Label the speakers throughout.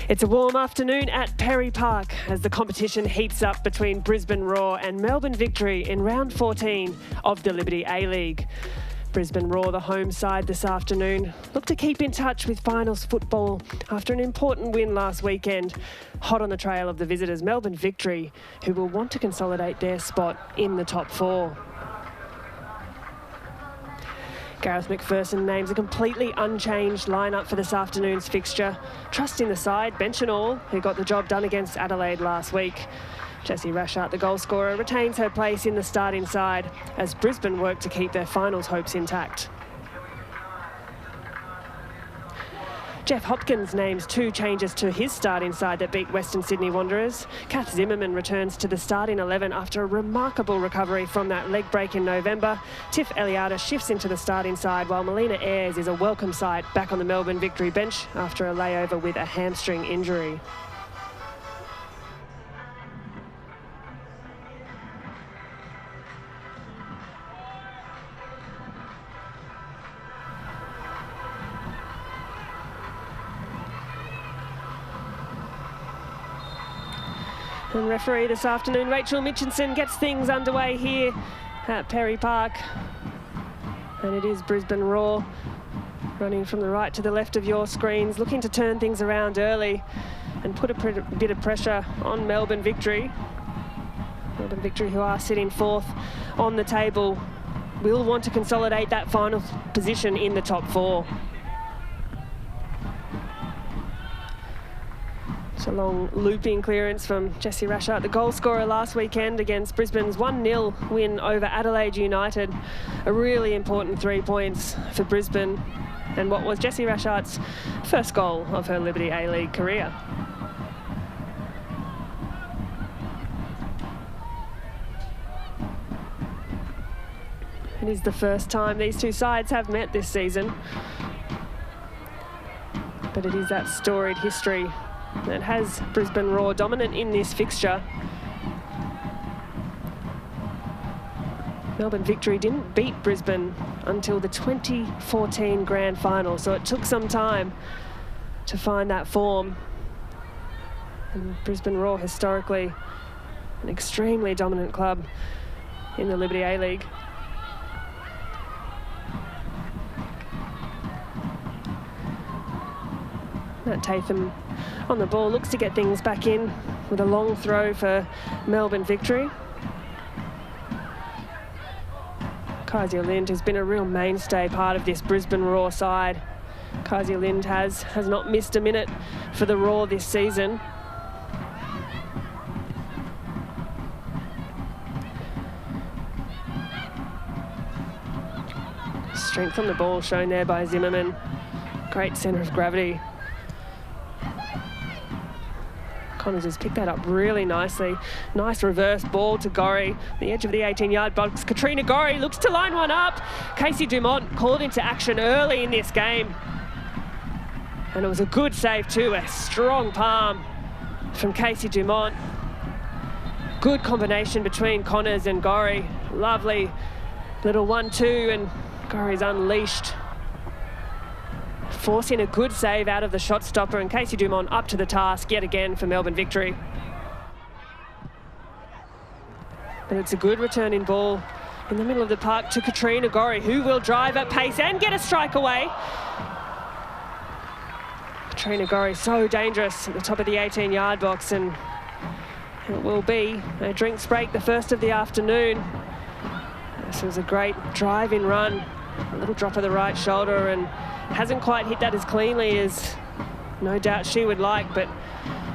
Speaker 1: It's a warm afternoon at Perry Park as the competition heats up between Brisbane Roar and Melbourne Victory in round 14 of the Liberty A-League. Brisbane Roar, the home side this afternoon, look to keep in touch with finals football after an important win last weekend. Hot on the trail of the visitors, Melbourne Victory, who will want to consolidate their spot in the top four. Gareth McPherson names a completely unchanged lineup for this afternoon's fixture, trusting the side, bench and all, who got the job done against Adelaide last week. Jessie Rashart, the goal scorer, retains her place in the starting side as Brisbane work to keep their finals hopes intact. Jeff Hopkins names two changes to his starting side that beat Western Sydney Wanderers. Kath Zimmerman returns to the starting 11 after a remarkable recovery from that leg break in November. Tiff Eliada shifts into the starting side while Melina Ayres is a welcome sight back on the Melbourne Victory bench after a layover with a hamstring injury. And referee this afternoon, Rachel Mitchinson, gets things underway here at Perry Park. And it is Brisbane Roar running from the right to the left of your screens, looking to turn things around early and put a bit of pressure on Melbourne Victory. Melbourne Victory, who are sitting fourth on the table, will want to consolidate that final position in the top four. A long looping clearance from Jessie Rashart, the goal scorer last weekend against Brisbane's 1-0 win over Adelaide United. A really important 3 points for Brisbane and what was Jessie Rashart's first goal of her Liberty A-League career. It is the first time these two sides have met this season, but it is that storied history that has Brisbane Roar dominant in this fixture. Melbourne Victory didn't beat Brisbane until the 2014 Grand Final, so it took some time to find that form. And Brisbane Roar, historically an extremely dominant club in the Liberty A-League. Matt Tatham on the ball, looks to get things back in with a long throw for Melbourne Victory. Kezia Lind has been a real mainstay part of this Brisbane Roar side. Kezia Lind has not missed a minute for the Roar this season. Strength on the ball shown there by Zimmerman. Great centre of gravity. Connors has picked that up really nicely. Nice reverse ball to Gorry, the edge of the 18-yard box. Katrina Gorry looks to line one up. Casey Dumont called into action early in this game. And it was a good save too, a strong palm from Casey Dumont. Good combination between Connors and Gorry. Lovely little 1-2 and Gorry's unleashed, forcing a good save out of the shot stopper, and Casey Dumont up to the task yet again for Melbourne Victory. But it's a good returning ball in the middle of the park to Katrina Gorry, who will drive at pace and get a strike away. Katrina Gorry so dangerous at the top of the 18-yard box, and it will be a drinks break, the first of the afternoon. This was a great driving run, a little drop of the right shoulder, and hasn't quite hit that as cleanly as no doubt she would like, but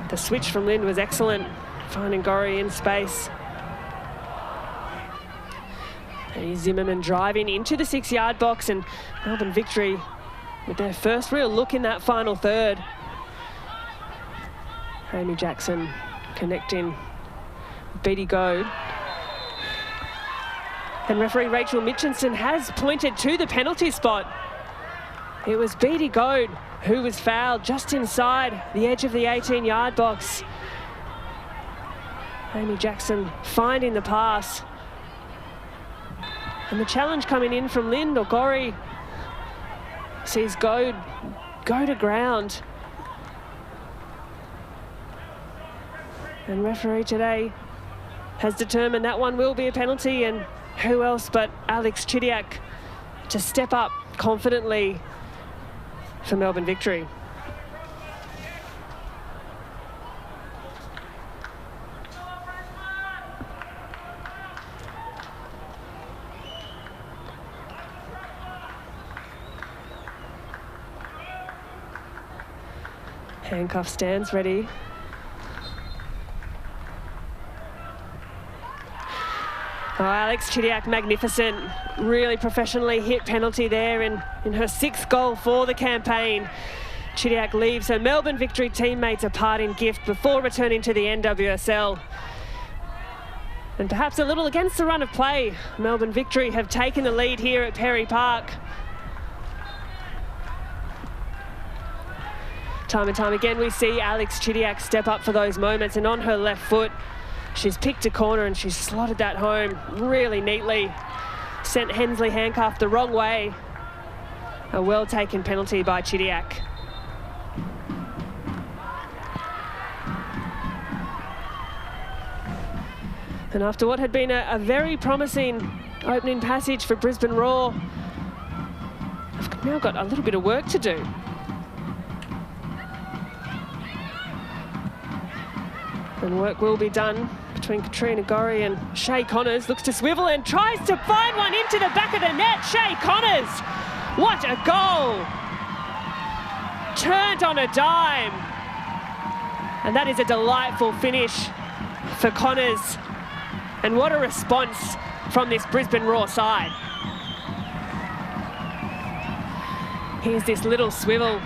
Speaker 1: the switch from Lind was excellent, finding Gorry in space. And Zimmerman driving into the 6-yard box, and Melbourne Victory with their first real look in that final third. Amy Jackson connecting with Beattie Goad. And referee Rachel Mitchinson has pointed to the penalty spot. It was Beattie Goad who was fouled just inside the edge of the 18-yard box. Amy Jackson finding the pass. And the challenge coming in from Lind or Gorry sees Goad go to ground. And referee today has determined that one will be a penalty, and who else but Alex Chidiac to step up confidently for Melbourne victory. Handcuff stands ready. Oh, Alex Chidiac, magnificent. Really professionally hit penalty there in her 6th goal for the campaign. Chidiac leaves her Melbourne victory teammates a parting gift before returning to the NWSL. And perhaps a little against the run of play, Melbourne victory have taken the lead here at Perry Park. Time and time again, we see Alex Chidiac step up for those moments, and on her left foot, she's picked a corner and she's slotted that home really neatly. Sent Hensley handcuffed the wrong way. A well-taken penalty by Chidiac. And after what had been a very promising opening passage for Brisbane Roar, I've now got a little bit of work to do. And work will be done between Katrina Gorry and Shay Connors. Looks to swivel and tries to find one into the back of the net. Shay Connors, what a goal! Turned on a dime. And that is a delightful finish for Connors. And what a response from this Brisbane Roar side. Here's this little swivel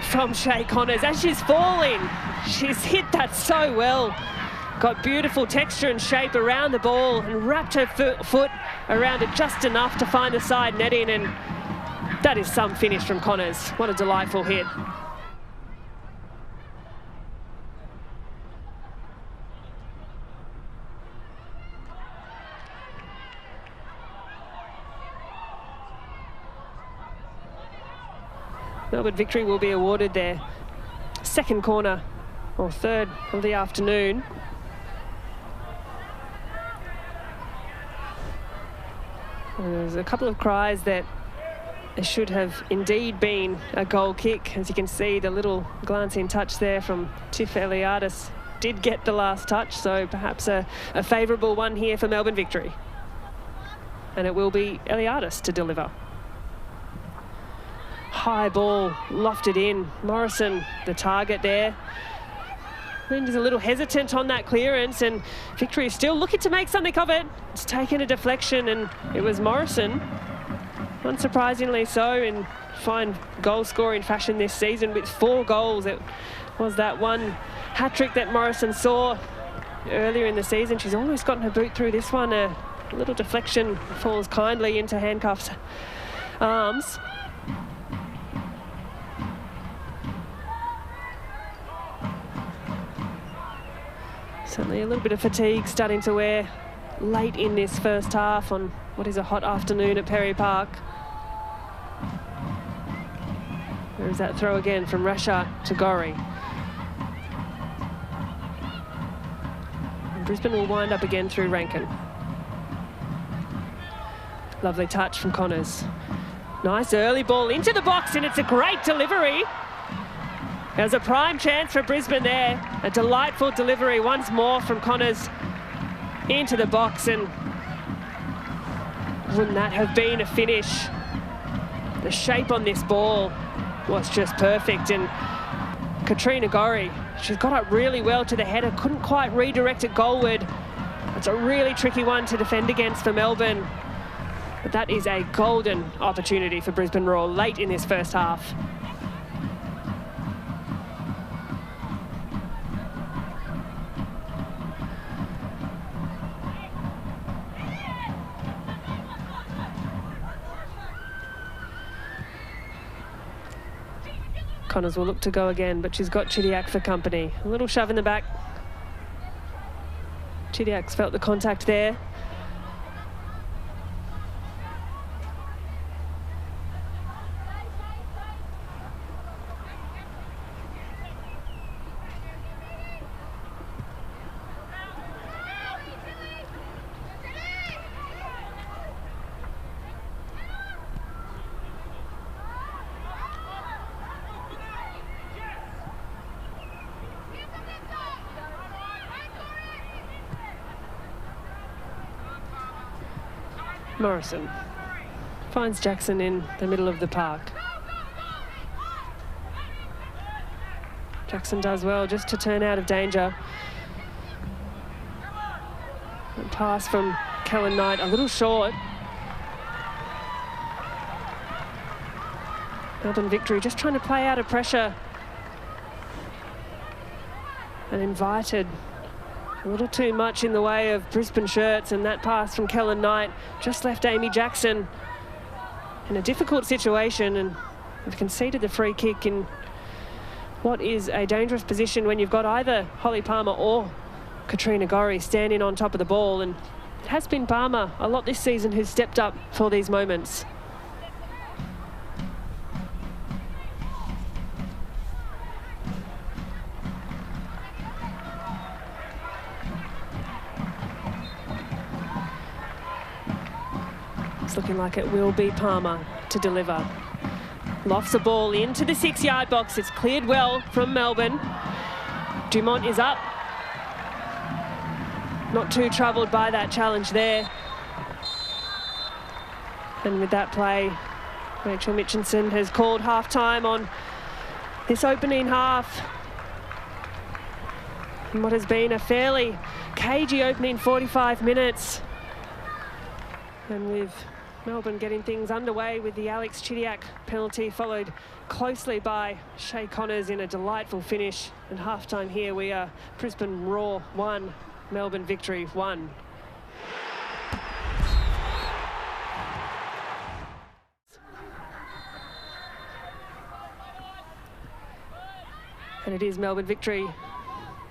Speaker 1: from Shay Connors as she's falling. She's hit that so well. Got beautiful texture and shape around the ball and wrapped her foot around it just enough to find the side netting, and that is some finish from Connors. What a delightful hit. Melbourne victory will be awarded their 2nd corner or 3rd of the afternoon. There's a couple of cries that it should have indeed been a goal kick. As you can see, the little glancing touch there from Tiff Eliadis did get the last touch, so perhaps a favourable one here for Melbourne victory. And it will be Eliadis to deliver. High ball lofted in. Morrison, the target there. Linda's a little hesitant on that clearance, and victory is still looking to make something of it. It's taken a deflection, and it was Morrison, unsurprisingly so, in fine goal-scoring fashion this season with 4 goals. It was that one hat-trick that Morrison saw earlier in the season. She's almost gotten her boot through this one. A little deflection falls kindly into Handcuff's arms. Certainly a little bit of fatigue starting to wear late in this first half on what is a hot afternoon at Perry Park. There's that throw again from Rasha to Gorry. And Brisbane will wind up again through Rankin. Lovely touch from Connors. Nice early ball into the box, and it's a great delivery. There's a prime chance for Brisbane there. A delightful delivery once more from Connors into the box, and wouldn't that have been a finish? The shape on this ball was just perfect, and Katrina Gorry, she's got up really well to the header, couldn't quite redirect it goalward. It's a really tricky one to defend against for Melbourne, but that is a golden opportunity for Brisbane Roar late in this first half. Connors will look to go again, but she's got Chidiac for company. A little shove in the back. Chidiac's felt the contact there. Morrison finds Jackson in the middle of the park. Jackson does well just to turn out of danger. A pass from Kellen Knight, a little short. Melbourne Victory just trying to play out of pressure. And invited a little too much in the way of Brisbane shirts, and that pass from Kellen Knight just left Amy Jackson in a difficult situation, and have conceded the free kick in what is a dangerous position when you've got either Holly Palmer or Katrina Gorry standing on top of the ball. And it has been Palmer a lot this season who's stepped up for these moments. It's looking like it will be Palmer to deliver. Lofts a ball into the 6-yard box. It's cleared well from Melbourne. Dumont is up. Not too troubled by that challenge there. And with that play, Rachel Mitchinson has called half-time on this opening half. And what has been a fairly cagey opening 45 minutes. And with Melbourne getting things underway with the Alex Chidiac penalty, followed closely by Shay Connors in a delightful finish. And halftime here we are Brisbane Roar 1, Melbourne Victory 1. And it is Melbourne Victory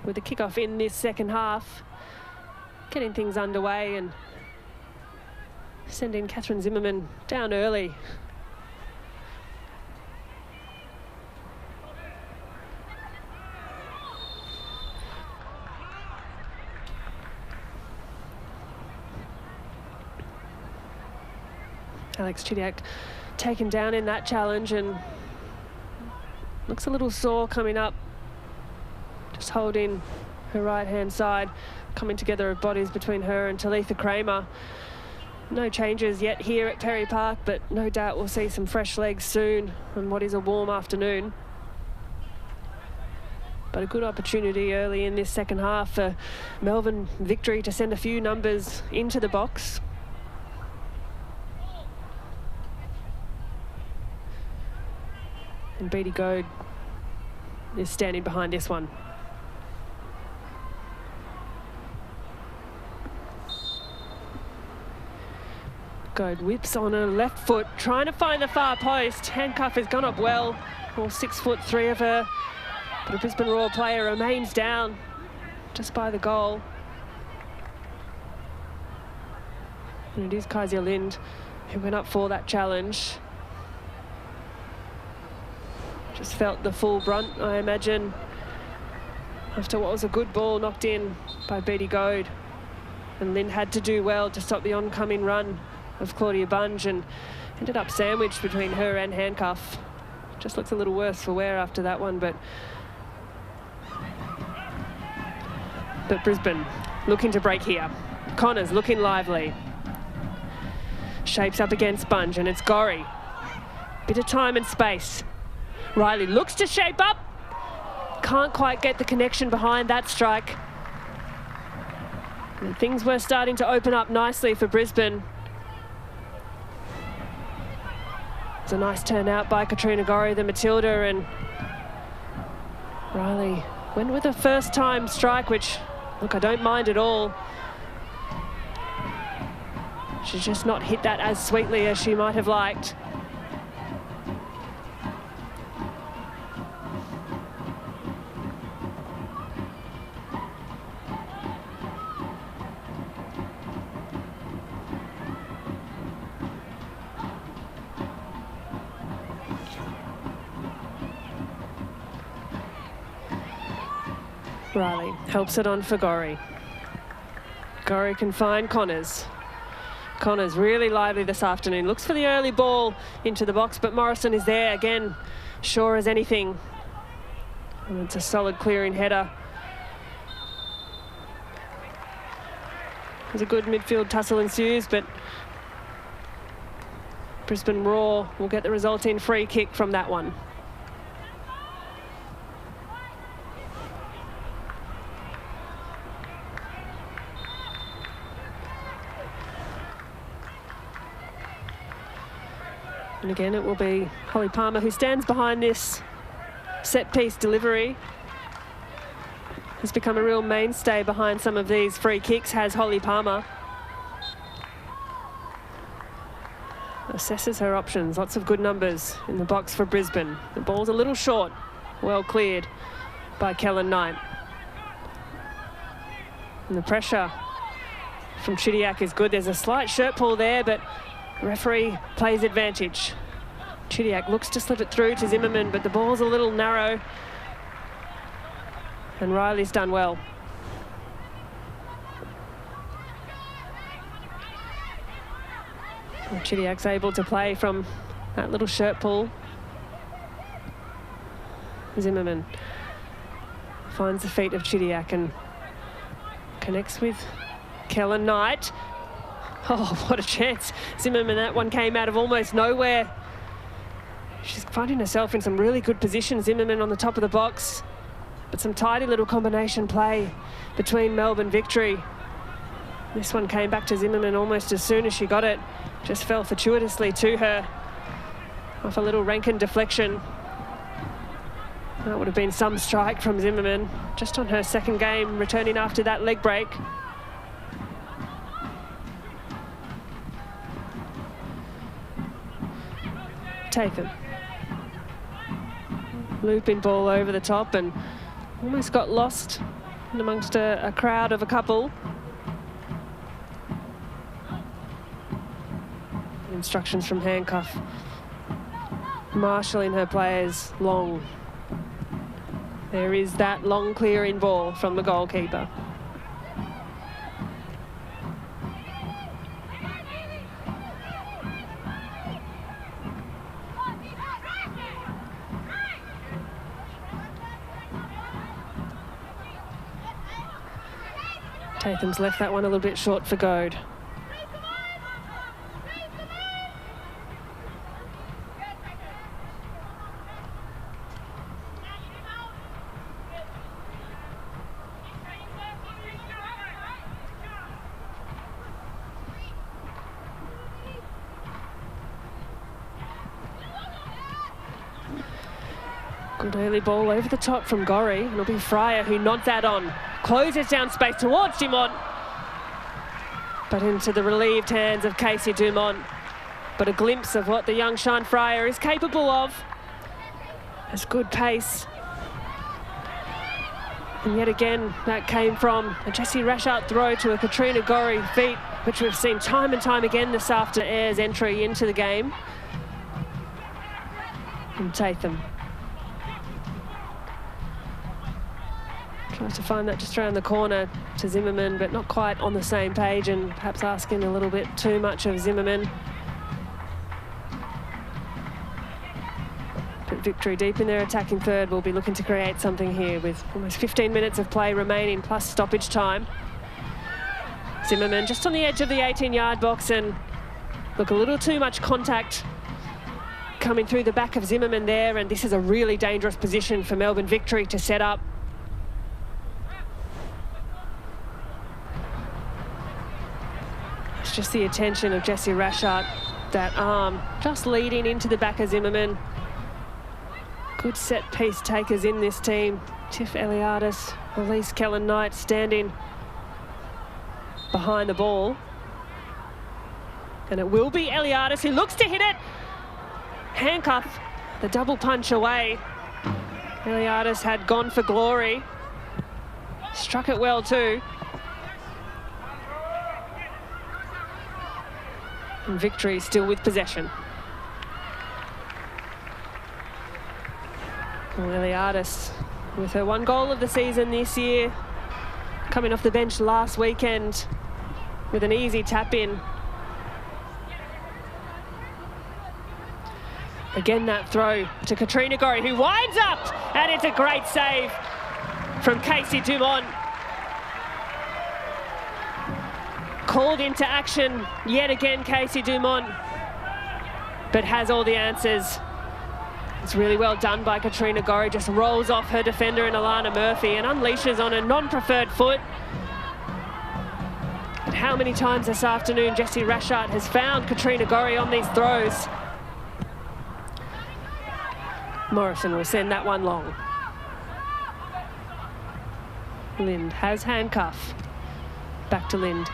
Speaker 1: with the kickoff in this second half, getting things underway and sending Catherine Zimmerman down early. Alex Chidiac taken down in that challenge and looks a little sore coming up. Just holding her right-hand side, coming together of bodies between her and Talitha Kramer. No changes yet here at Perry Park, but no doubt we'll see some fresh legs soon on what is a warm afternoon. But a good opportunity early in this second half for Melbourne Victory to send a few numbers into the box. And Beattie Goad is standing behind this one. Goad whips on her left foot, trying to find the far post. Handcuff has gone up well, all 6'3" of her. But a Brisbane Roar player remains down just by the goal. And it is Kaiser Lind who went up for that challenge. Just felt the full brunt, I imagine, after what was a good ball knocked in by Beattie Goad. And Lind had to do well to stop the oncoming run of Claudia Bunge and ended up sandwiched between her and Handcuff. Just looks a little worse for wear after that one, but Brisbane looking to break here. Connors looking lively. Shapes up against Bunge, and it's Gorry. Bit of time and space. Riley looks to shape up. Can't quite get the connection behind that strike. And things were starting to open up nicely for Brisbane. It's a nice turnout by Katrina Gorry, the Matilda, and Riley went with a first-time strike, which, look, I don't mind at all. She's just not hit that as sweetly as she might have liked. Riley helps it on for Gorry. Gorry can find Connors. Connors really lively this afternoon. Looks for the early ball into the box, but Morrison is there again, sure as anything. And it's a solid clearing header. There's a good midfield tussle ensues, but Brisbane Roar will get the resulting free kick from that one. And again, it will be Holly Palmer who stands behind this set-piece delivery. Has become a real mainstay behind some of these free kicks, has Holly Palmer. Assesses her options, lots of good numbers in the box for Brisbane. The ball's a little short, well cleared by Kellen Knight. And the pressure from Chidiac is good. There's a slight shirt pull there, but referee plays advantage. Chidiac looks to slip it through to Zimmerman, but the ball's a little narrow. And Riley's done well. And Chidiac's able to play from that little shirt pull. Zimmerman finds the feet of Chidiac and connects with Kellen Knight. Oh, what a chance. Zimmerman, that one came out of almost nowhere. She's finding herself in some really good position. Zimmerman on the top of the box, but some tidy little combination play between Melbourne Victory. This one came back to Zimmerman almost as soon as she got it. Just fell fortuitously to her off a little Rankin deflection. That would have been some strike from Zimmerman, just on her second game, returning after that leg break. Tatham. Looping ball over the top and almost got lost in amongst a crowd of a couple. Instructions from Handcuff. Marshalling her players long. There is that long clearing ball from the goalkeeper. Tatham's left that one a little bit short for Goad. Good early ball over the top from Gorry. It'll be Fryer who nods that on. Closes down space towards Dumont. But into the relieved hands of Casey Dumont. But a glimpse of what the young Sian Fryer is capable of. Has good pace. And yet again, that came from a Jessie Rashart throw to a Katrina Gorry feet, which we've seen time and time again this after Ayres' entry into the game. And Tatham tries to find that just around the corner to Zimmerman, but not quite on the same page and perhaps asking a little bit too much of Zimmerman. But Victory deep in their attacking third will be looking to create something here with almost 15 minutes of play remaining plus stoppage time. Zimmerman just on the edge of the 18-yard box and look, a little too much contact coming through the back of Zimmerman there, and this is a really dangerous position for Melbourne Victory to set up. It's just the attention of Jessie Rashart, that arm just leading into the back of Zimmerman. Good set piece takers in this team. Tiff Eliadis, Elise Kellen Knight standing behind the ball. And it will be Eliadis who looks to hit it. Handcuff, the double punch away. Eliadis had gone for glory. Struck it well too. And Victory still with possession. Well, Eliadis with her one goal of the season this year, coming off the bench last weekend with an easy tap in. Again, that throw to Katrina Gorry, who winds up, and it's a great save from Casey Dumont. Called into action yet again, Casey Dumont. but has all the answers. It's really well done by Katrina Gorry, just rolls off her defender in Alana Murphy and unleashes on a non-preferred foot. But how many times this afternoon Jessie Rashart has found Katrina Gorry on these throws. Morrison will send that one long. Lind has handcuff. Back to Lind.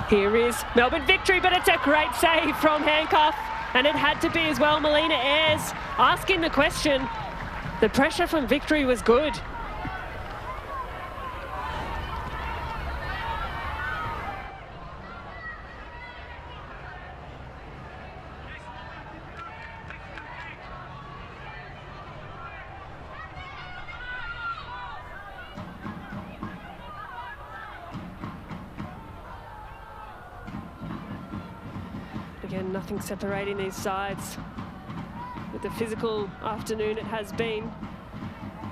Speaker 1: Here is Melbourne victory, but it's a great save from handcuff. And it had to be as well. Melina Ayres asking the question. The pressure from victory was good. Again, nothing separating these sides. With the physical afternoon it has been.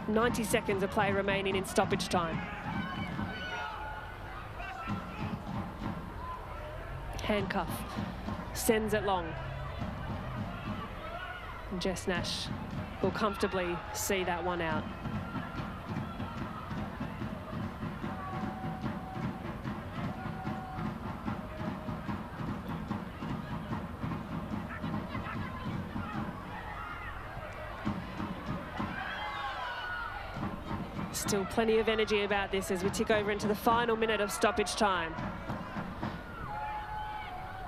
Speaker 1: 90 seconds of play remaining in stoppage time. Handcuff sends it long. And Jess Nash will comfortably see that one out. Still plenty of energy about this as we tick over into the final minute of stoppage time.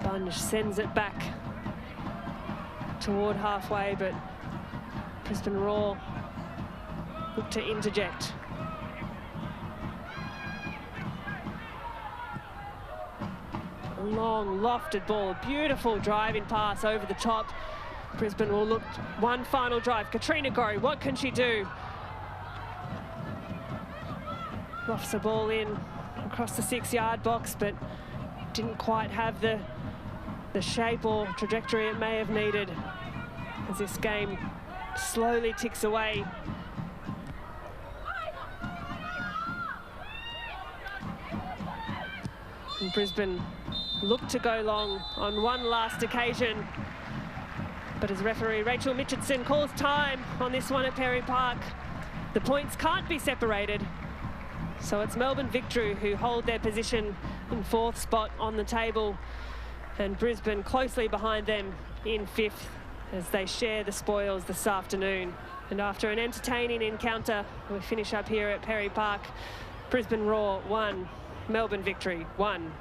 Speaker 1: Bunge sends it back toward halfway, but Brisbane Roar look to interject. A long, lofted ball, a beautiful driving pass over the top. Brisbane will look one final drive. Katrina Gorry, what can she do? Lofts the ball in across the 6-yard box, but didn't quite have the shape or trajectory it may have needed as this game slowly ticks away. And Brisbane looked to go long on one last occasion, but as referee Rachel Mitchinson calls time on this one at Perry Park, the points can't be separated. So it's Melbourne Victory who hold their position in 4th spot on the table, and Brisbane closely behind them in 5th as they share the spoils this afternoon. And after an entertaining encounter, we finish up here at Perry Park. Brisbane Roar 1, Melbourne Victory 1.